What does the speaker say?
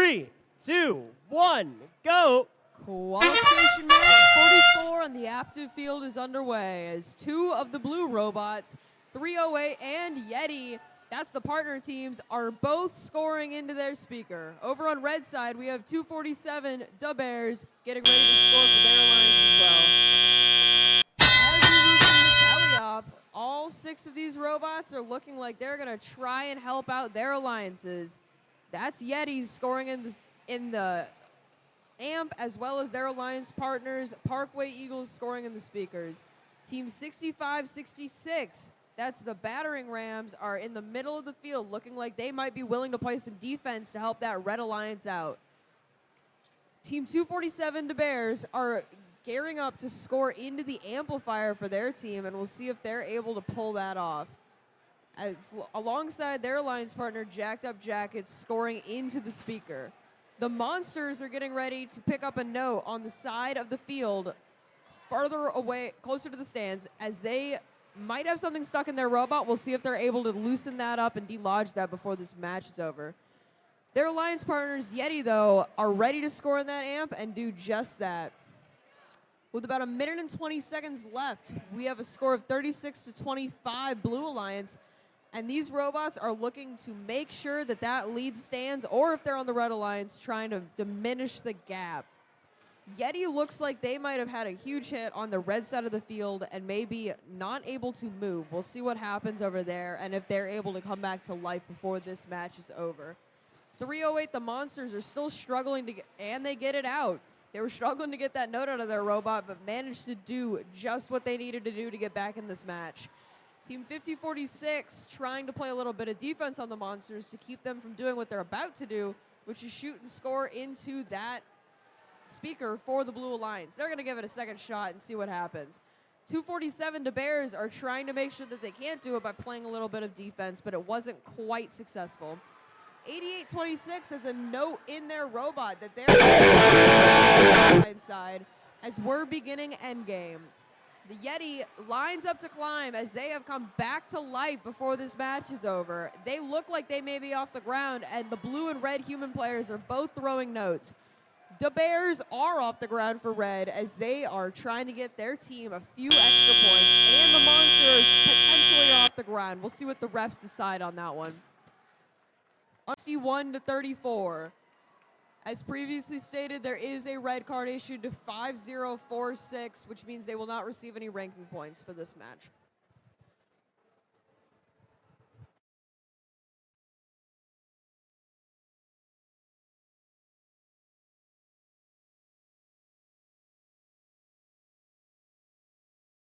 3, 2, 1, go! Qualification match 44 on the Aptiv field is underway as two of the blue robots, 308 and Yeti, that's the partner teams, are both scoring into their speaker. Over on red side, we have 247 Bears getting ready to score for their alliance as well. As we move into teleop, all 6 of these robots are looking like they're going to try and help out their alliances. That's Yeti scoring in the AMP, as well as their alliance partners, Parkway Eagles scoring in the speakers. Team 65-66, that's the battering Rams, are in the middle of the field, looking like they might be willing to play some defense to help that red alliance out. Team 247 Bears are gearing up to score into the amplifier for their team, and we'll see if they're able to pull that off. As alongside their alliance partner, Jacked Up Jackets, scoring into the speaker. The Monsters are getting ready to pick up a note on the side of the field, farther away, closer to the stands, as they might have something stuck in their robot. We'll see if they're able to loosen that up and delodge that before this match is over. Their alliance partners, Yeti, though, are ready to score in that amp and do just that. With about 1 minute and 20 seconds left, we have a score of 36-25 Blue Alliance. And these robots are looking to make sure that that lead stands, or if they're on the Red Alliance, trying to diminish the gap. Yeti looks like they might have had a huge hit on the red side of the field and maybe not able to move. We'll see what happens over there and if they're able to come back to life before this match is over. 308, the Monsters, are still struggling to get, and they get it out. They were struggling to get that note out of their robot, but managed to do just what they needed to do to get back in this match. Team 5046 trying to play a little bit of defense on the Monsters to keep them from doing what they're about to do, which is shoot and score into that speaker for the Blue Alliance. They're going to give it a second shot and see what happens. 247 Bears are trying to make sure that they can't do it by playing a little bit of defense, but it wasn't quite successful. 8826 has a note in their robot that they're on the side as we're beginning endgame. The Yeti lines up to climb as they have come back to life before this match is over. They look like they may be off the ground, and the blue and red human players are both throwing notes. The Bears are off the ground for red as they are trying to get their team a few extra points, and the Monsters potentially are off the ground. We'll see what the refs decide on that one. 61-34. As previously stated, there is a red card issued to 5046, which means they will not receive any ranking points for this match.